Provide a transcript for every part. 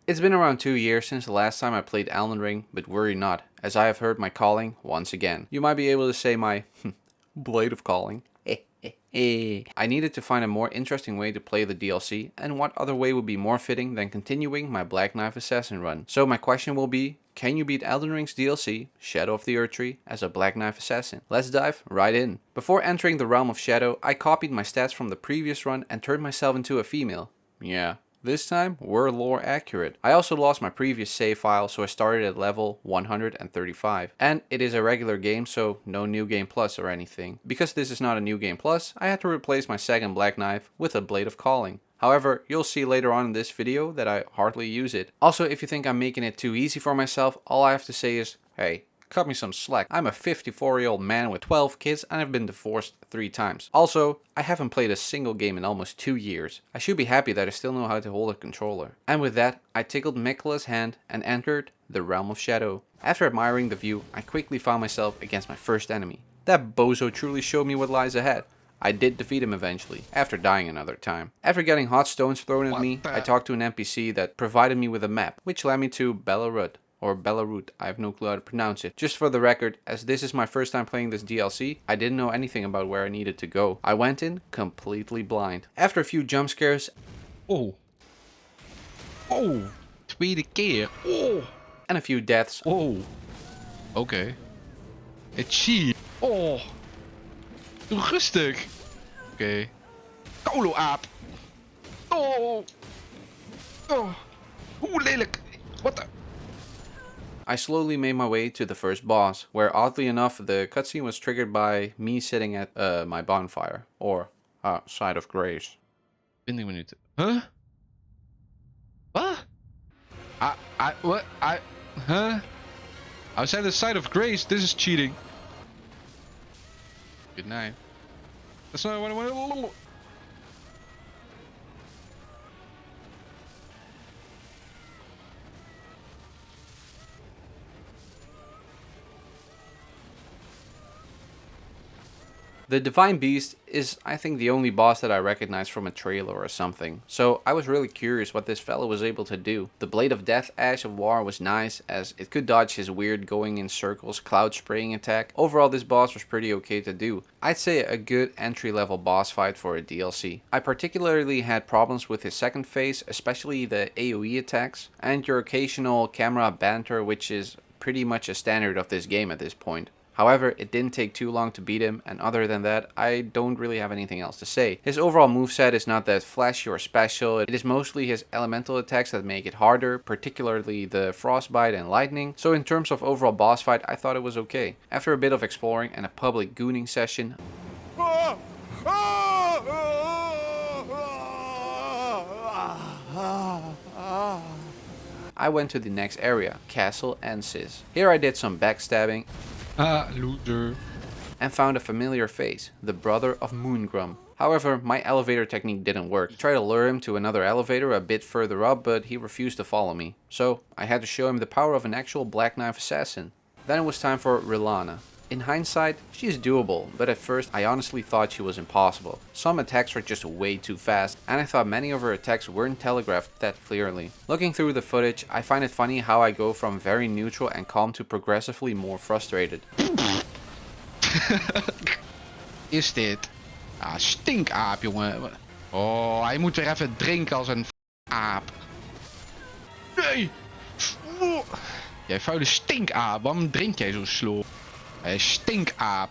It's been around 2 years since the last time I played Elden Ring, but worry not, as I have heard my calling once again. You might be able to say my blade of calling. I needed to find a more interesting way to play the DLC, and what other way would be more fitting than continuing my Black Knife Assassin run. So my question will be, can you beat Elden Ring's DLC, Shadow of the Erdtree, as a Black Knife Assassin? Let's dive right in. Before entering the realm of Shadow, I copied my stats from the previous run and turned myself into a female. Yeah. This time, we're lore accurate. I also lost my previous save file, so I started at level 135. And it is a regular game, so no New Game Plus or anything. Because this is not a New Game Plus, I had to replace my second Black Knife with a Blade of Calling. However, you'll see later on in this video that I hardly use it. Also, if you think I'm making it too easy for myself, all I have to say is, hey, cut me some slack. I'm a 54-year-old man with 12 kids and I've been divorced 3 times. Also, I haven't played a single game in almost 2 years. I should be happy that I still know how to hold a controller. And with that, I tickled Miquella's hand and entered the realm of Shadow. After admiring the view, I quickly found myself against my first enemy. That bozo truly showed me what lies ahead. I did defeat him eventually, after dying another time. After getting hot stones thrown at me, I talked to an NPC that provided me with a map, which led me to Belarut. Or Belarut, I have no clue how to pronounce it. Just for the record, as this is my first time playing this DLC, I didn't know anything about where I needed to go. I went in completely blind. After a few jump scares... Oh. Oh. Tweede keer. Oh. And a few deaths... Oh. Oké. Het zie. Oh. Doe rustig. Oké. Kolo-aap. Oh. Oh. Hoe lelijk. Wat de... I slowly made my way to the first boss, where oddly enough the cutscene was triggered by me sitting at my bonfire, or side of grace. 20 minuten. Huh? What? What? Huh? I was at the side of grace. This is cheating. Good night. That's not what I want. The Divine Beast is, I think, the only boss that I recognize from a trailer or something, so I was really curious what this fellow was able to do. The Blade of Death Ash of War was nice, as it could dodge his weird going in circles cloud spraying attack. Overall, this boss was pretty okay to do. I'd say a good entry level boss fight for a DLC. I particularly had problems with his second phase, especially the AoE attacks, and your occasional camera banter, which is pretty much a standard of this game at this point. However, it didn't take too long to beat him, and other than that, I don't really have anything else to say. His overall moveset is not that flashy or special, it is mostly his elemental attacks that make it harder, particularly the frostbite and lightning, so in terms of overall boss fight, I thought it was okay. After a bit of exploring and a public gooning session, I went to the next area, Castle Ensis. Here I did some backstabbing, Loser. and found a familiar face, the brother of Moongrum. However, my elevator technique didn't work. I tried to lure him to another elevator a bit further up, but he refused to follow me. So, I had to show him the power of an actual Black Knife Assassin. Then it was time for Rellana. In hindsight, she is doable, but at first I honestly thought she was impossible. Some attacks were just way too fast, and I thought many of her attacks weren't telegraphed that clearly. Looking through the footage, I find it funny how I go from very neutral and calm to progressively more frustrated. Is dit? Stinkaap, jongen. Oh, hij moet weer even drinken als een aap. Nee! Jij vuile stinkaap, waarom drink jij zo slow? Stinkaap.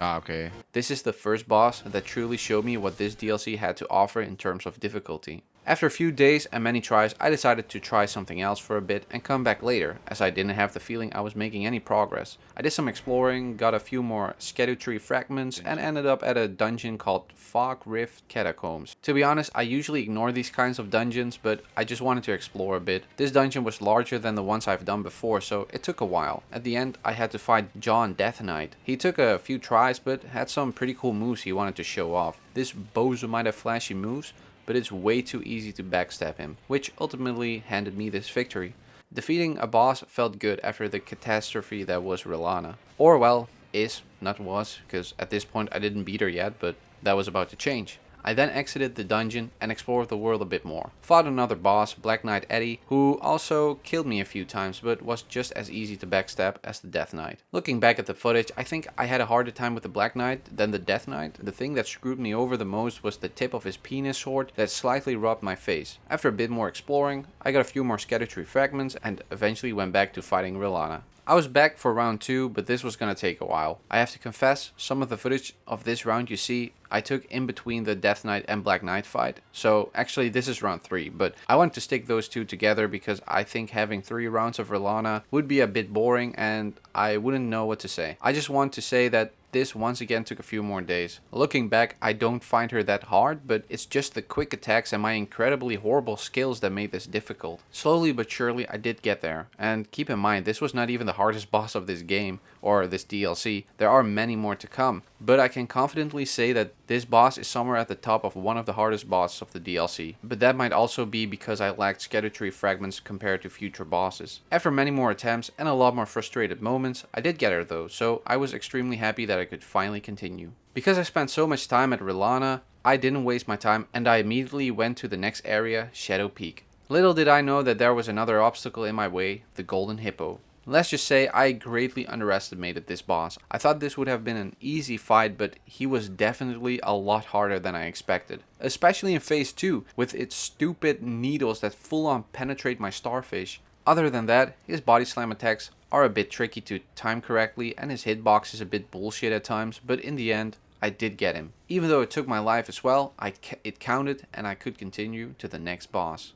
Okay. This is the first boss that truly showed me what this DLC had to offer in terms of difficulty. After a few days and many tries, I decided to try something else for a bit and come back later, as I didn't have the feeling I was making any progress. I did some exploring, got a few more Scadutree fragments, and ended up at a dungeon called Fog Rift Catacombs. To be honest, I usually ignore these kinds of dungeons, but I just wanted to explore a bit. This dungeon was larger than the ones I've done before, so it took a while. At the end, I had to fight John Death Knight. He took a few tries, but had some pretty cool moves he wanted to show off. This bozo might have flashy moves, but it's way too easy to backstab him, which ultimately handed me this victory. Defeating a boss felt good after the catastrophe that was Rellana. Or well, is, not was, because at this point I didn't beat her yet, but that was about to change. I then exited the dungeon and explored the world a bit more. Fought another boss, Black Knight Eddie, who also killed me a few times but was just as easy to backstab as the Death Knight. Looking back at the footage, I think I had a harder time with the Black Knight than the Death Knight. The thing that screwed me over the most was the tip of his penis sword that slightly rubbed my face. After a bit more exploring, I got a few more Scadutree fragments and eventually went back to fighting Rellana. I was back for round 2, but this was gonna take a while. I have to confess, some of the footage of this round you see, I took in between the Death Knight and Black Knight fight. So actually this is round 3, but I want to stick those two together because I think having 3 rounds of Rellana would be a bit boring and I wouldn't know what to say. I just want to say that this once again took a few more days. Looking back, I don't find her that hard, but it's just the quick attacks and my incredibly horrible skills that made this difficult. Slowly but surely I did get there. And keep in mind, this was not even the hardest boss of this game, or this DLC. There are many more to come. But I can confidently say that this boss is somewhere at the top of one of the hardest bosses of the DLC. But that might also be because I lacked Scadutree fragments compared to future bosses. After many more attempts and a lot more frustrated moments, I did get her though, so I was extremely happy that I could finally continue. Because I spent so much time at Rellana, I didn't waste my time and I immediately went to the next area, Shadow Peak. Little did I know that there was another obstacle in my way, the Golden Hippo. Let's just say I greatly underestimated this boss. I thought this would have been an easy fight, but he was definitely a lot harder than I expected. Especially in phase 2, with its stupid needles that full on penetrate my starfish. Other than that, his body slam attacks are a bit tricky to time correctly and his hitbox is a bit bullshit at times, but in the end, I did get him. Even though it took my life as well, it counted and I could continue to the next boss.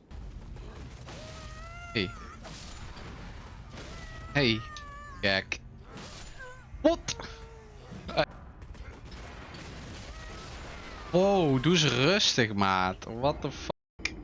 Hey. Hey, gek. Wat? Wow, doe eens rustig, maat. What the fuck?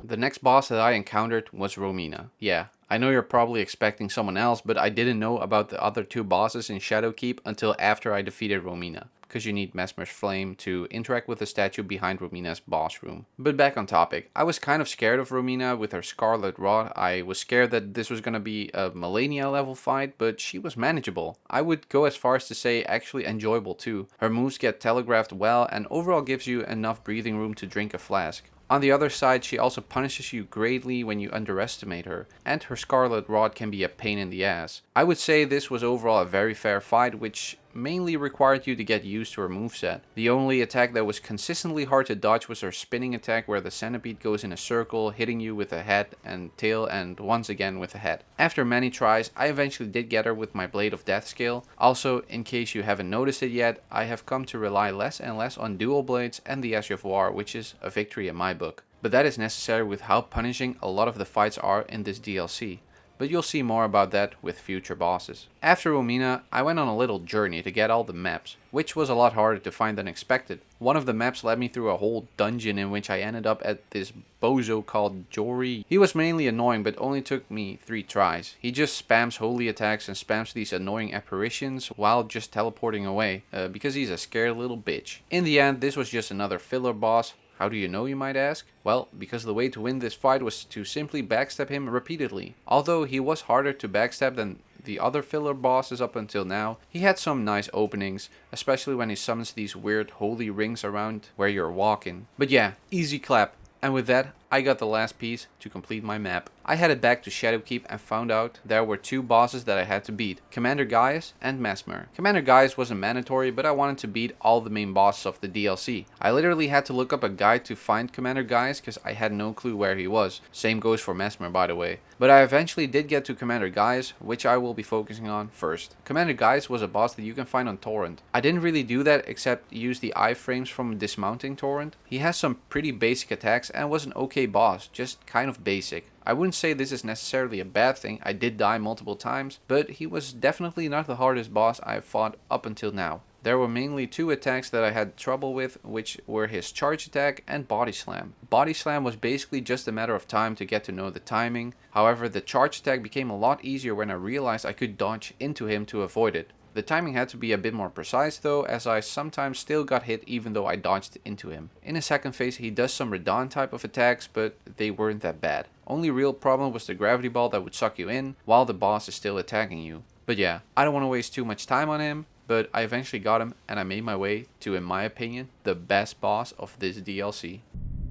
The next boss that I encountered was Romina. Yeah, I know you're probably expecting someone else, but I didn't know about the other 2 bosses in Shadowkeep until after I defeated Romina. Because you need Messmer's Flame to interact with the statue behind Romina's boss room. But back on topic, I was kind of scared of Romina with her Scarlet Rod. I was scared that this was gonna be a Malenia level fight, but she was manageable. I would go as far as to say actually enjoyable too. Her moves get telegraphed well and overall gives you enough breathing room to drink a flask. On the other side, she also punishes you greatly when you underestimate her, and her Scarlet Rod can be a pain in the ass. I would say this was overall a very fair fight, which mainly required you to get used to her moveset. The only attack that was consistently hard to dodge was her spinning attack where the centipede goes in a circle, hitting you with a head and tail and once again with a head. After many tries, I eventually did get her with my Blade of Death skill. Also, in case you haven't noticed it yet, I have come to rely less and less on dual blades and the Ash of War, which is a victory in my book. But that is necessary with how punishing a lot of the fights are in this DLC. But you'll see more about that with future bosses. After Romina, I went on a little journey to get all the maps, which was a lot harder to find than expected. One of the maps led me through a whole dungeon in which I ended up at this bozo called Jory. He was mainly annoying but only took me 3 tries. He just spams holy attacks and spams these annoying apparitions while just teleporting away, because he's a scared little bitch. In the end, this was just another filler boss. How do you know, you might ask? Well, because the way to win this fight was to simply backstab him repeatedly. Although he was harder to backstab than the other filler bosses up until now, he had some nice openings, especially when he summons these weird holy rings around where you're walking. But yeah, easy clap. And with that, I got the last piece to complete my map. I headed back to Shadowkeep and found out there were 2 bosses that I had to beat, Commander Gaius and Messmer. Commander Gaius wasn't mandatory, but I wanted to beat all the main bosses of the DLC. I literally had to look up a guide to find Commander Gaius because I had no clue where he was. Same goes for Messmer, by the way. But I eventually did get to Commander Gaius, which I will be focusing on first. Commander Gaius was a boss that you can find on Torrent. I didn't really do that except use the iframes from dismounting Torrent. He has some pretty basic attacks and was an okay boss, just kind of basic. I wouldn't say this is necessarily a bad thing. I did die multiple times, but he was definitely not the hardest boss I've fought up until now. There were mainly 2 attacks that I had trouble with, which were his charge attack and body slam. Body slam was basically just a matter of time to get to know the timing. However, the charge attack became a lot easier when I realized I could dodge into him to avoid it. The timing had to be a bit more precise though, as I sometimes still got hit even though I dodged into him. In his second phase he does some Radahn type of attacks, but they weren't that bad. Only real problem was the gravity ball that would suck you in while the boss is still attacking you. But yeah, I don't want to waste too much time on him. but I eventually got him and I made my way to, in my opinion, the best boss of this DLC.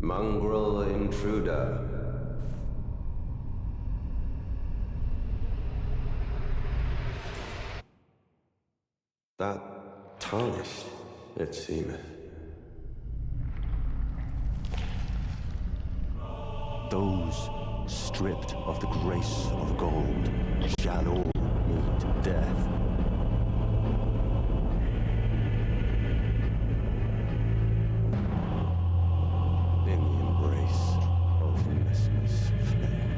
Mongrel intruder. That tarnished, it seemeth. Those stripped of the grace of gold shall all meet death. In the embrace of Messmer's flame.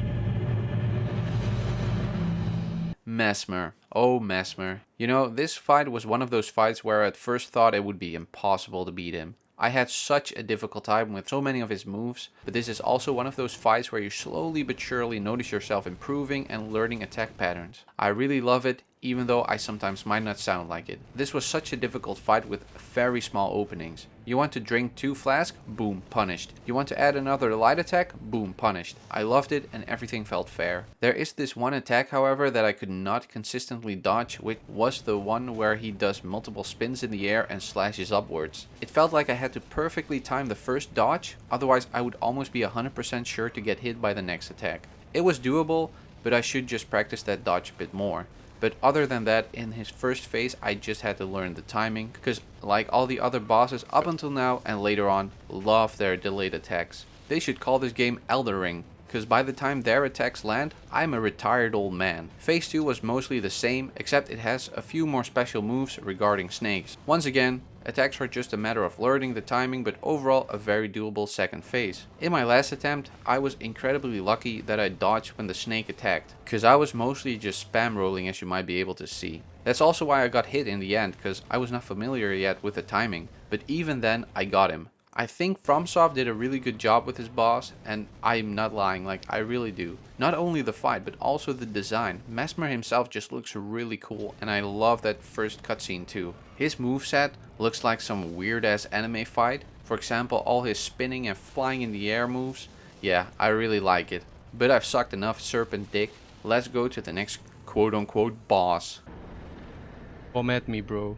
Messmer. Oh, Messmer. You know, this fight was one of those fights where I at first thought it would be impossible to beat him. I had such a difficult time with so many of his moves, but this is also one of those fights where you slowly but surely notice yourself improving and learning attack patterns. I really love it, even though I sometimes might not sound like it. This was such a difficult fight with very small openings. You want to drink 2 flasks? Boom, punished. You want to add another light attack? Boom, punished. I loved it and everything felt fair. There is this one attack, however, that I could not consistently dodge, which was the one where he does multiple spins in the air and slashes upwards. It felt like I had to perfectly time the first dodge, otherwise I would almost be 100% sure to get hit by the next attack. It was doable, but I should just practice that dodge a bit more. But other than that, in his first phase I just had to learn the timing, because like all the other bosses up until now and later on, love their delayed attacks. They should call this game Elden Ring, because by the time their attacks land, I'm a retired old man. Phase 2 was mostly the same, except it has a few more special moves regarding snakes. Once again, attacks are just a matter of learning the timing, but overall a very doable second phase. In my last attempt, I was incredibly lucky that I dodged when the snake attacked, because I was mostly just spam rolling, as you might be able to see. That's also why I got hit in the end, because I was not familiar yet with the timing, but even then I got him. I think FromSoft did a really good job with his boss, and I'm not lying, like I really do. Not only the fight, but also the design. Messmer himself just looks really cool, and I love that first cutscene too. His moveset looks like some weird ass anime fight. For example, all his spinning and flying in the air moves. Yeah, I really like it. But I've sucked enough serpent dick. Let's go to the next quote unquote boss. Come at me, bro.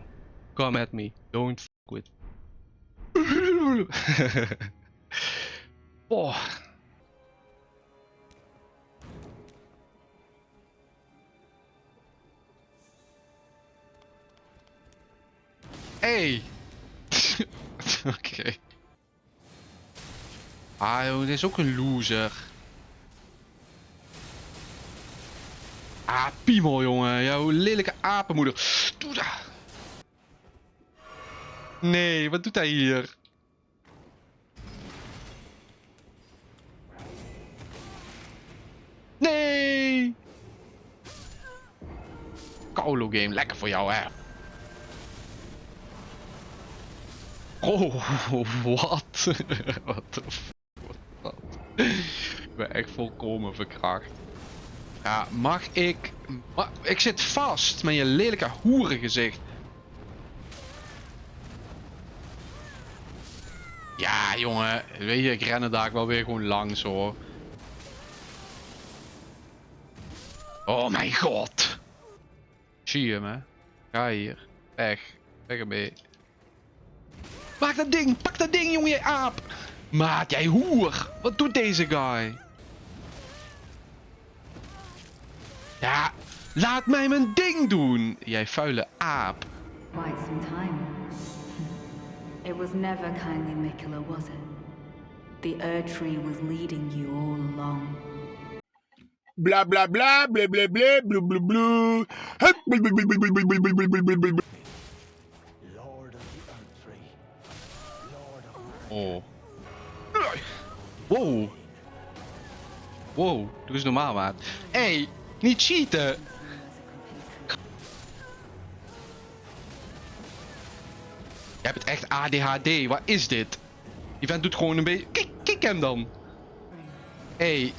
Come at me. Don't f with. Oh. Hey. Oké. Ah joh, dit is ook een loser. Ah, piemel jongen. Jouw lelijke apenmoeder. Doe dat. Nee, wat doet hij hier? Nee! Kaulo game, lekker voor jou hè. Oh, wat? Wat de f... Wat? Ik ben echt volkomen verkracht. Ja, mag ik... Ik zit vast met je lelijke hoerengezicht. Ja, jongen. Weet je, ik ren er daar wel weer gewoon langs hoor. Oh mijn god. Zie je hem, hè? Ga hier. Weg. Weg ermee. Maak dat ding. Pak dat ding, jongen, jij aap. Maat, jij hoer. Wat doet deze guy? Ja, laat mij mijn ding doen. Jij vuile aap. Quite some time. It was never kindly Miquella, was it? The Erdtree was leading you all along. Blah blah blah blah blah blah blah blah blah. Lord of the Erdtree. Lord of Oh. Wow. Wow, doe eens normaal, maat. Hey, niet cheaten. Je hebt echt ADHD, wat is dit? Die vent doet gewoon een beetje... Kijk hem dan. Hey,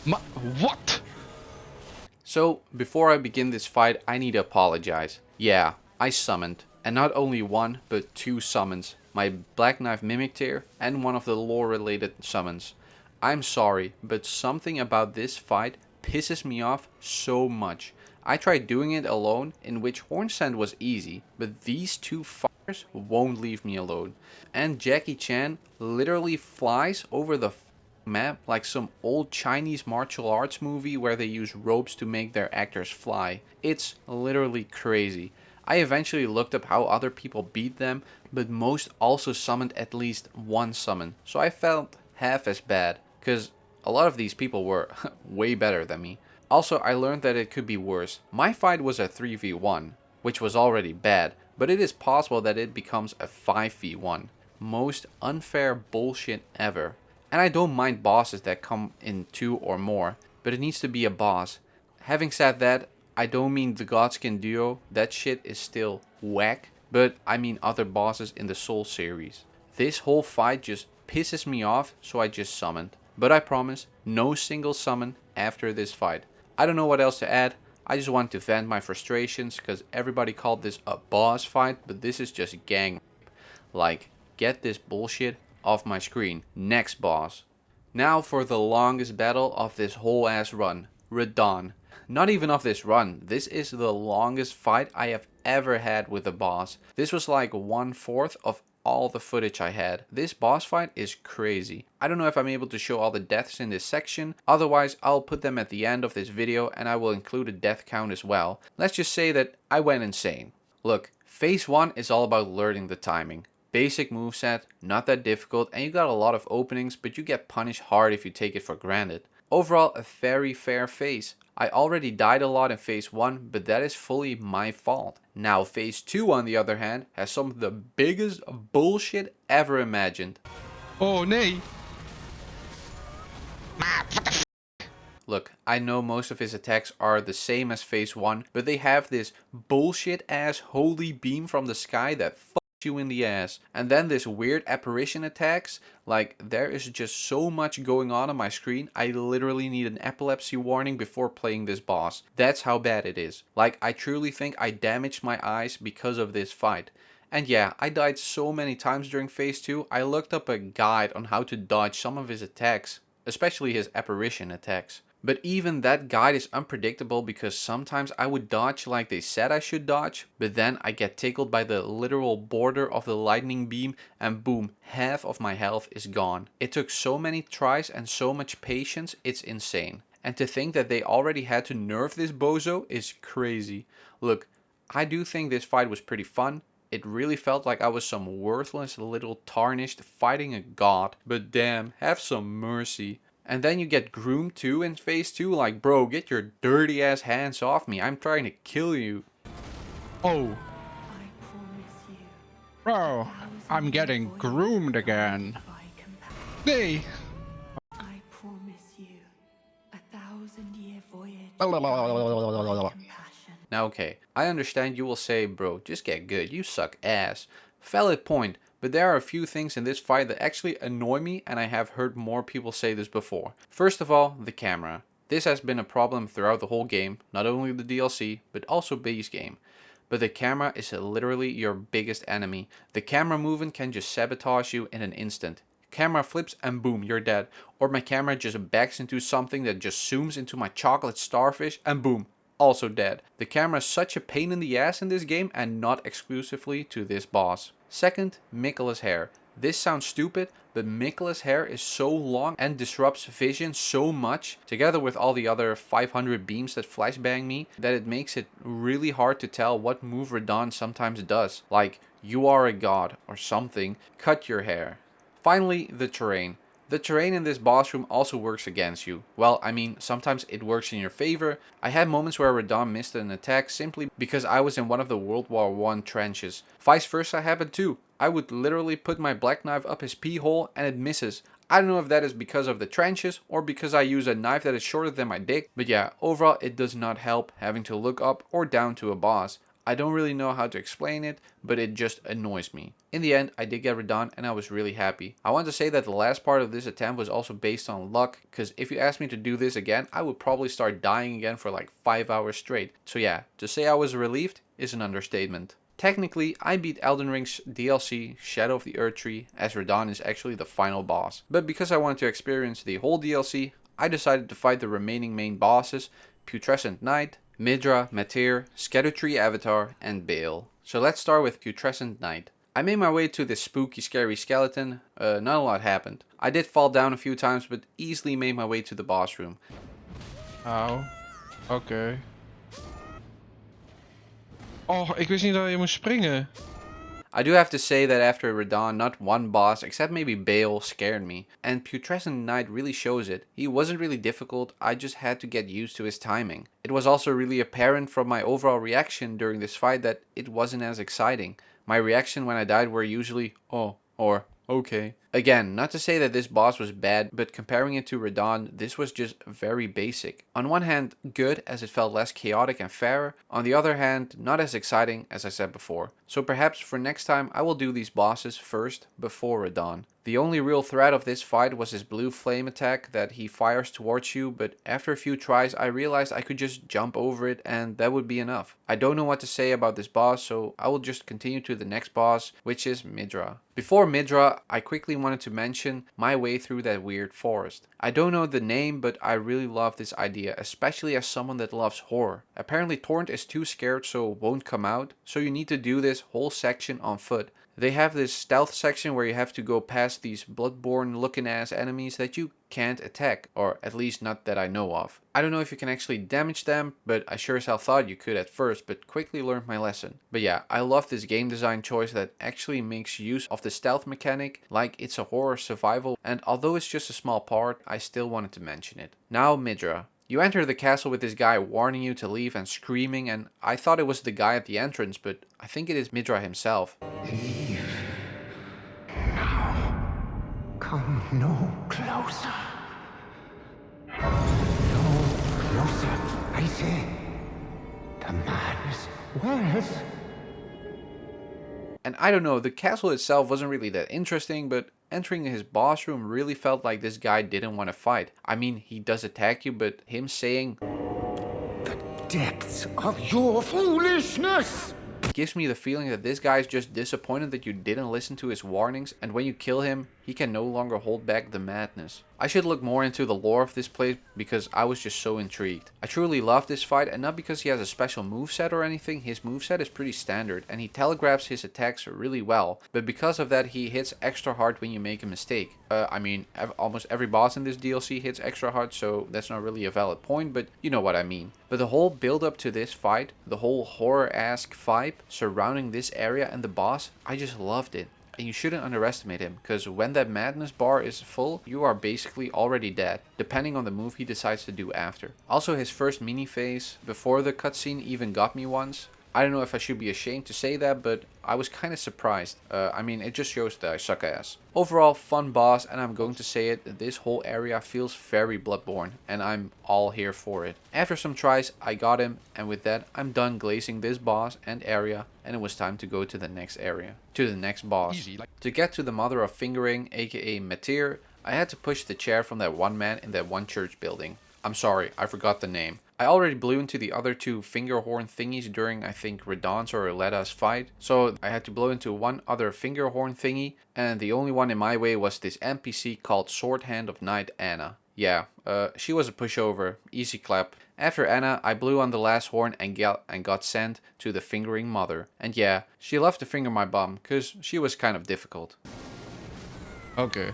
maar wat? So, before I begin this fight, I need to apologize. Yeah, I summoned. And not only one, but 2 summons. My Black Knife Metyr and one of the lore-related summons. I'm sorry, but something about this fight pisses me off so much. I tried doing it alone, in which Horn Sand was easy, but these two fires won't leave me alone. And Jackie Chan literally flies over the map like some old Chinese martial arts movie where they use ropes to make their actors fly. It's literally crazy. I eventually looked up how other people beat them, but most also summoned at least one summon, so I felt half as bad, cause a lot of these people were way better than me. Also, I learned that it could be worse. My fight was a 3v1, which was already bad, but it is possible that it becomes a 5v1. Most unfair bullshit ever. And I don't mind bosses that come in 2 or more, but it needs to be a boss. Having said that, I don't mean the Godskin duo, that shit is still whack, but I mean other bosses in the Soul series. This whole fight just pisses me off, so I just summoned. But I promise, no single summon after this fight. I don't know what else to add, I just want to vent my frustrations, because everybody called this a boss fight, but this is just gang rape. Like, get this bullshit off my screen. Next boss. Now for the longest battle of this whole ass run. Radahn. Not even of this run, this is the longest fight I have ever had with a boss. This was like 1/4 of all the footage I had. This boss fight is crazy. I don't know if I'm able to show all the deaths in this section, otherwise I'll put them at the end of this video and I will include a death count as well. Let's just say that I went insane. Look, phase 1 is all about learning the timing. Basic moveset, not that difficult, and you got a lot of openings, but you get punished hard if you take it for granted. Overall, a very fair phase. I already died a lot in phase 1, but that is fully my fault. Now phase 2 on the other hand, has some of the biggest bullshit ever imagined. Oh nee. Look, I know most of his attacks are the same as phase 1, but they have this bullshit ass holy beam from the sky that you in the ass. And then this weird apparition attacks, like there is just so much going on my screen, I literally need an epilepsy warning before playing this boss. That's how bad it is. Like I truly think I damaged my eyes because of this fight. And yeah, I died so many times during phase 2, I looked up a guide on how to dodge some of his attacks, especially his apparition attacks. But even that guide is unpredictable because sometimes I would dodge like they said I should dodge, but then I get tickled by the literal border of the lightning beam and boom, half of my health is gone. It took so many tries and so much patience, it's insane. And to think that they already had to nerf this bozo is crazy. Look, I do think this fight was pretty fun. It really felt like I was some worthless little tarnished fighting a god. But damn, have some mercy. And then you get groomed too in phase 2, like bro, get your dirty ass hands off me, I'm trying to kill you. Oh. Bro, I'm getting groomed again. Nee. I promise you 1,000-year voyage. Now okay, I understand you will say, bro, just get good, you suck ass. Valid point. But there are a few things in this fight that actually annoy me, and I have heard more people say this before. First of all, the camera. This has been a problem throughout the whole game, not only the DLC, but also base game. But the camera is literally your biggest enemy. The camera movement can just sabotage you in an instant. Camera flips and boom, you're dead. Or my camera just backs into something that just zooms into my chocolate starfish and boom, also dead. The camera is such a pain in the ass in this game and not exclusively to this boss. Second, Miquella's hair. This sounds stupid, but Miquella's hair is so long and disrupts vision so much, together with all the other 500 beams that flashbang me, that it makes it really hard to tell what move Radahn sometimes does. Like, you are a god or something, cut your hair. Finally, the terrain. The terrain in this boss room also works against you. Well, I mean, sometimes it works in your favor. I had moments where Radahn missed an attack simply because I was in one of the World War I trenches. Vice versa happened too. I would literally put my black knife up his pee hole and it misses. I don't know if that is because of the trenches or because I use a knife that is shorter than my dick. But yeah, overall it does not help having to look up or down to a boss. I don't really know how to explain it, but it just annoys me. In the end, I did get Radahn and I was really happy. I want to say that the last part of this attempt was also based on luck, because if you asked me to do this again, I would probably start dying again for like 5 hours straight. So yeah, to say I was relieved is an understatement. Technically, I beat Elden Ring's DLC, Shadow of the Erdtree, as Radahn is actually the final boss. But because I wanted to experience the whole DLC, I decided to fight the remaining main bosses, Putrescent Knight, Midra, Metyr, Scadutree Avatar, and Bayle. So let's start with Putrescent Knight. I made my way to this spooky scary skeleton, not a lot happened. I did fall down a few times, but easily made my way to the boss room. Auw. Oké. Oh, ik wist niet dat je moest springen. I do have to say that after Radahn, not one boss, except maybe Bayle, scared me. And Putrescent Knight really shows it. He wasn't really difficult, I just had to get used to his timing. It was also really apparent from my overall reaction during this fight that it wasn't as exciting. My reaction when I died were usually, oh, or okay. Again, not to say that this boss was bad, but comparing it to Radahn, this was just very basic. On one hand, good, as it felt less chaotic and fairer. On the other hand, not as exciting, as I said before. So perhaps for next time I will do these bosses first, before Radahn. The only real threat of this fight was his blue flame attack that he fires towards you, but after a few tries I realized I could just jump over it and that would be enough. I don't know what to say about this boss, so I will just continue to the next boss, which is Midra. Before Midra, I quickly wanted to mention my way through that weird forest. I don't know the name, but I really love this idea, especially as someone that loves horror. Apparently Torrent is too scared so won't come out, so you need to do this whole section on foot. They have this stealth section where you have to go past these bloodborne looking ass enemies that you can't attack, or at least not that I know of. I don't know if you can actually damage them, but I sure as hell thought you could at first, but quickly learned my lesson. But yeah, I love this game design choice that actually makes use of the stealth mechanic like it's a horror survival, and although it's just a small part, I still wanted to mention it. Now Midra. You enter the castle with this guy warning you to leave and screaming, and I thought it was the guy at the entrance, but I think it is Midra himself. Leave. Now. Come no closer. No closer, I say. The madness wears. And I don't know, the castle itself wasn't really that interesting, but entering his boss room really felt like this guy didn't want to fight. I mean, he does attack you, but him saying, The depths of your foolishness! gives me the feeling that this guy is just disappointed that you didn't listen to his warnings, and when you kill him, he can no longer hold back the madness. I should look more into the lore of this place because I was just so intrigued. I truly love this fight, and not because he has a special moveset or anything. His moveset is pretty standard and he telegraphs his attacks really well, but because of that he hits extra hard when you make a mistake. I mean, almost every boss in this DLC hits extra hard, so that's not really a valid point, but you know what I mean. But the whole build up to this fight, the whole horror-esque vibe surrounding this area and the boss, I just loved it. And you shouldn't underestimate him, because when that madness bar is full, you are basically already dead, depending on the move he decides to do after. Also, his first mini phase, before the cutscene, even got me once. I don't know if I should be ashamed to say that, but I was kind of surprised. I mean, it just shows that I suck ass. Overall, fun boss, and I'm going to say it, this whole area feels very Bloodborne, and I'm all here for it. After some tries, I got him, and with that, I'm done glazing this boss and area, and it was time to go to the next area. To the next boss. Easy, like To get to the Mother of Fingering, aka Metyr, I had to push the chair from that one man in that one church building. I'm sorry, I forgot the name. I already blew into the other two finger horn thingies during, I think, Radahn's or Rellana's fight. So I had to blow into one other finger horn thingy, and the only one in my way was this NPC called Sword Hand of Knight Anna. Yeah, she was a pushover, easy clap. After Anna, I blew on the last horn and got sent to the Fingering Mother. And yeah, she loved to finger my bum, cause she was kind of difficult. Oké.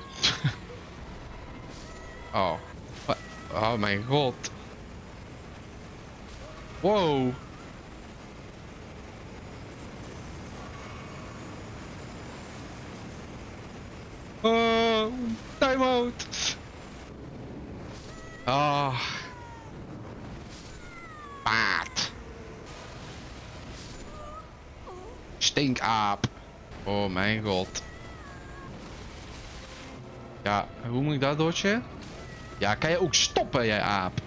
Oh. Wat? Oh mijn god. Wow. Oh, time out. Ah. Paard. Stinkaap. Oh mijn god. Ja, hoe moet ik dat dodgen? Ja, kan je ook stoppen, jij aap?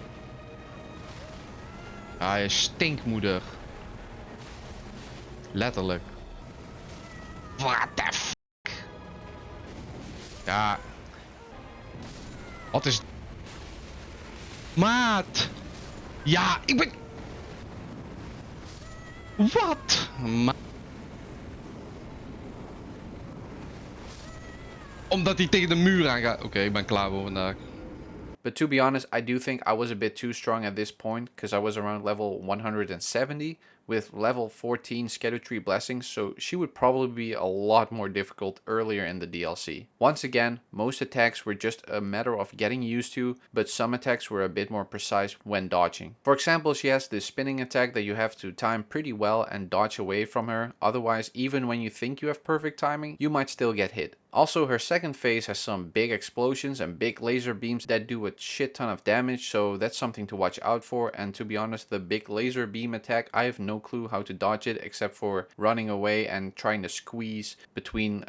Ja, je stinkmoeder. Letterlijk. What the fuck? Ja. Wat is... Maat! Ja, ik ben... Wat? Omdat hij tegen de muur aan gaat. Oké, ik ben klaar voor vandaag. But to be honest, I do think I was a bit too strong at this point because I was around level 170 with level 14 Scadutree blessings, so she would probably be a lot more difficult earlier in the DLC. Once again, most attacks were just a matter of getting used to, but some attacks were a bit more precise when dodging. For example, she has this spinning attack that you have to time pretty well and dodge away from her, otherwise even when you think you have perfect timing, you might still get hit. Also, her second phase has some big explosions and big laser beams that do a shit ton of damage, so that's something to watch out for. And to be honest, the big laser beam attack, I have no clue how to dodge it except for running away and trying to squeeze between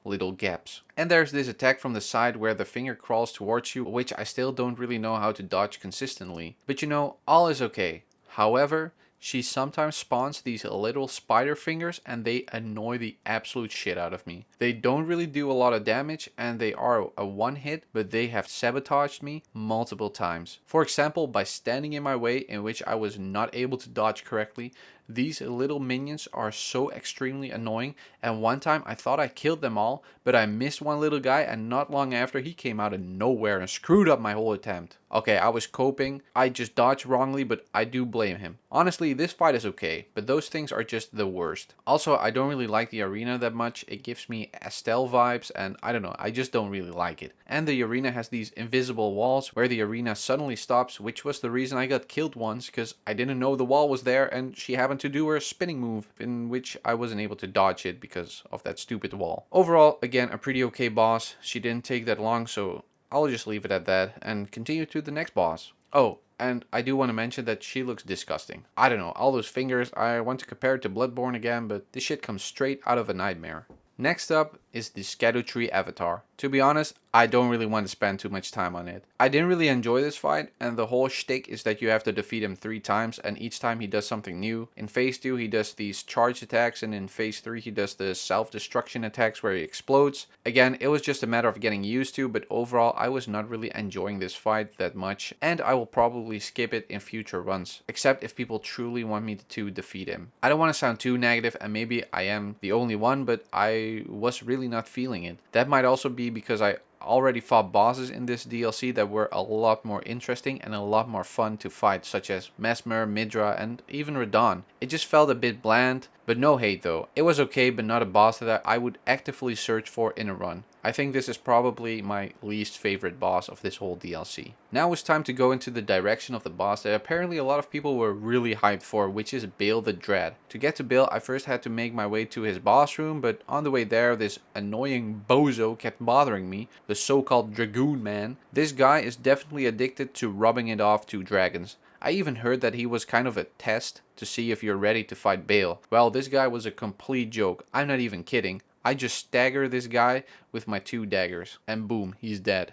little gaps. And there's this attack from the side where the finger crawls towards you, which I still don't really know how to dodge consistently. But you know, all is okay. However, she sometimes spawns these little spider fingers and they annoy the absolute shit out of me. They don't really do a lot of damage and they are a one hit, but they have sabotaged me multiple times. For example, by standing in my way in which I was not able to dodge correctly. These little minions are so extremely annoying, and one time I thought I killed them all, but I missed one little guy and not long after he came out of nowhere and screwed up my whole attempt. Okay, I was coping, I just dodged wrongly, but I do blame him. Honestly, this fight is okay, but those things are just the worst. Also, I don't really like the arena that much. It gives me Estelle vibes and I don't know, I just don't really like it. And the arena has these invisible walls where the arena suddenly stops, which was the reason I got killed once, because I didn't know the wall was there and she happened to do her spinning move, in which I wasn't able to dodge it because of that stupid wall. Overall, again, a pretty okay boss. She didn't take that long, so I'll just leave it at that and continue to the next boss. Oh, and I do want to mention that she looks disgusting. I don't know, all those fingers, I want to compare it to Bloodborne again, but this shit comes straight out of a nightmare. Next up is the Scadutree avatar. To be honest, I don't really want to spend too much time on it. I didn't really enjoy this fight, and the whole shtick is that you have to defeat him 3 times, and each time he does something new. In phase 2 he does these charge attacks, and in phase 3 he does the self-destruction attacks where he explodes. Again, it was just a matter of getting used to, but overall I was not really enjoying this fight that much, and I will probably skip it in future runs, except if people truly want me to defeat him. I don't want to sound too negative, and maybe I am the only one, but I was really not feeling it. That might also be because I already fought bosses in this DLC that were a lot more interesting and a lot more fun to fight, such as Messmer, Midra, and even Radahn. It just felt a bit bland, but no hate though. It was okay, but not a boss that I would actively search for in a run. I think this is probably my least favorite boss of this whole DLC. Now it's time to go into the direction of the boss that apparently a lot of people were really hyped for, which is Bayle the Dread. To get to Bayle, I first had to make my way to his boss room, but on the way there, this annoying bozo kept bothering me, the so-called Dragoon Man. This guy is definitely addicted to rubbing it off to dragons. I even heard that he was kind of a test to see if you're ready to fight Bayle. Well, this guy was a complete joke. I'm not even kidding. I just stagger this guy with my 2 daggers, and boom, he's dead.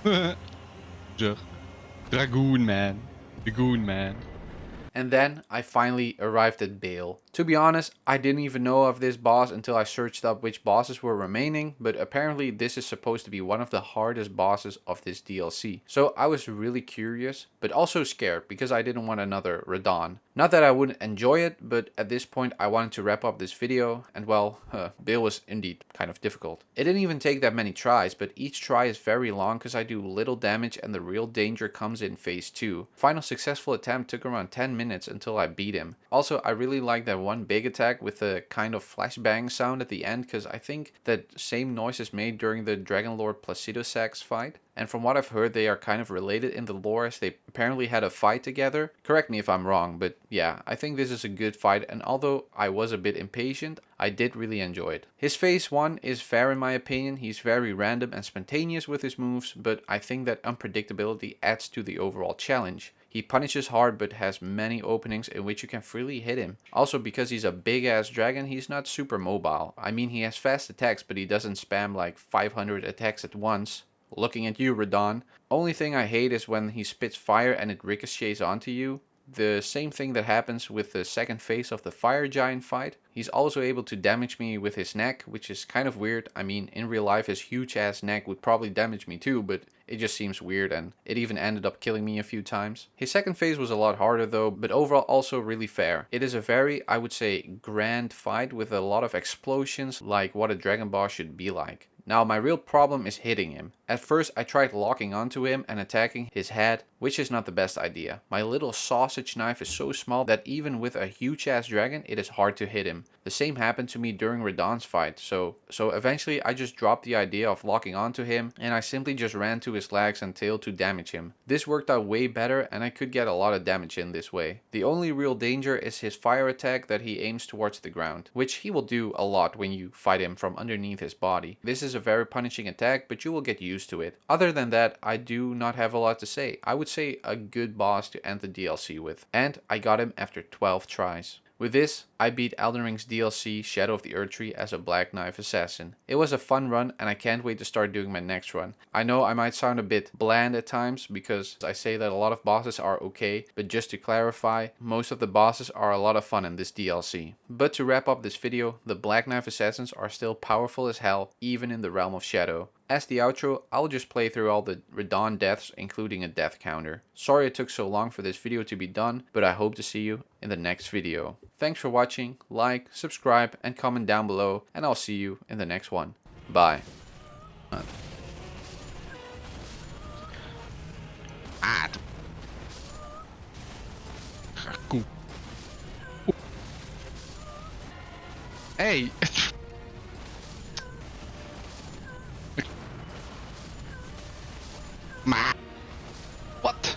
Dragoon man. Dragoon man. And then I finally arrived at Bayle. To be honest, I didn't even know of this boss until I searched up which bosses were remaining, but apparently this is supposed to be one of the hardest bosses of this DLC. So I was really curious, but also scared because I didn't want another Radahn. Not that I wouldn't enjoy it, but at this point I wanted to wrap up this video, and well, Bayle was indeed kind of difficult. It didn't even take that many tries, but each try is very long because I do little damage and the real danger comes in phase 2. Final successful attempt took around 10 minutes until I beat him. Also, I really like that one big attack with a kind of flashbang sound at the end, because I think that same noise is made during the Dragon Lord Placido Sax fight. And from what I've heard, they are kind of related in the lore, as they apparently had a fight together. Correct me if I'm wrong, but yeah, I think this is a good fight, and although I was a bit impatient, I did really enjoy it. His phase 1 is fair in my opinion. He's very random and spontaneous with his moves, but I think that unpredictability adds to the overall challenge. He punishes hard but has many openings in which you can freely hit him. Also, because he's a big ass dragon, he's not super mobile. I mean, he has fast attacks, but he doesn't spam like 500 attacks at once. Looking at you, Radahn. Only thing I hate is when he spits fire and it ricochets onto you. The same thing that happens with the second phase of the fire giant fight. He's also able to damage me with his neck, which is kind of weird. I mean, in real life his huge ass neck would probably damage me too, but it just seems weird, and it even ended up killing me a few times. His second phase was a lot harder though, but overall also really fair. It is a very, I would say, grand fight with a lot of explosions, like what a dragon boss should be like. Now my real problem is hitting him. At first I tried locking onto him and attacking his head, which is not the best idea. My little sausage knife is so small that even with a huge ass dragon it is hard to hit him. The same happened to me during Radahn's fight, so eventually I just dropped the idea of locking onto him and I simply just ran to his legs and tail to damage him. This worked out way better and I could get a lot of damage in this way. The only real danger is his fire attack that he aims towards the ground, which he will do a lot when you fight him from underneath his body. This is a very punishing attack, but you will get used to it. Other than that, I do not have a lot to say. I would say a good boss to end the DLC with. And I got him after 12 tries. With this, I beat Elden Ring's DLC Shadow of the Erdtree as a Black Knife Assassin. It was a fun run and I can't wait to start doing my next run. I know I might sound a bit bland at times because I say that a lot of bosses are okay, but just to clarify, most of the bosses are a lot of fun in this DLC. But to wrap up this video, the Black Knife Assassins are still powerful as hell, even in the realm of Shadow. As the outro, I'll just play through all the Radahn deaths, including a death counter. Sorry it took so long for this video to be done, but I hope to see you in the next video. Thanks for watching, like, subscribe and comment down below, and I'll see you in the next one. Bye. Hey! Maar... Wat?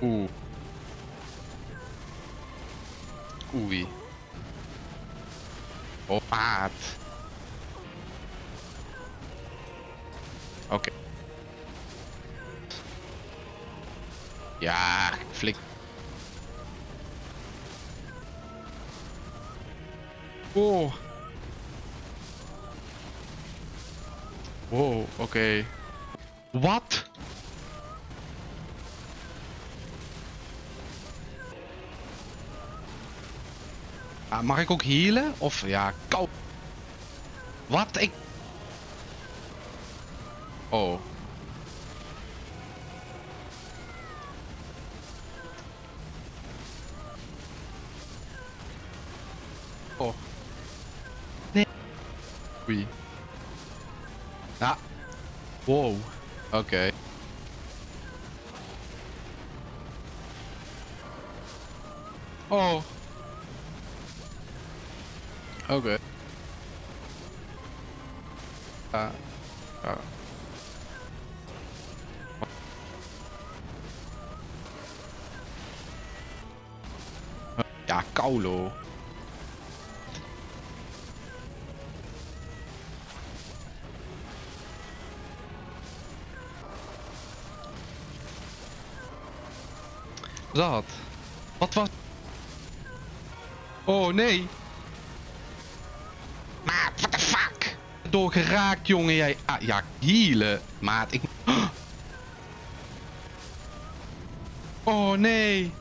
Oeh. Oei. Oh, maat. Oké. Ja, flik. Oh. Wow, oké. Wat? Mag ik ook healen? Of ja, kou. Wat? Ik... Oh. Oh. Nee. Oei. Ja. Wow. Oké. Oh. Oké. Ja. Ja, kaulo. Dat. Wat was... Oh nee. Maat, what the fuck? Door geraakt, jongen, jij... Ah, ja, healen. Maat, ik... Oh nee.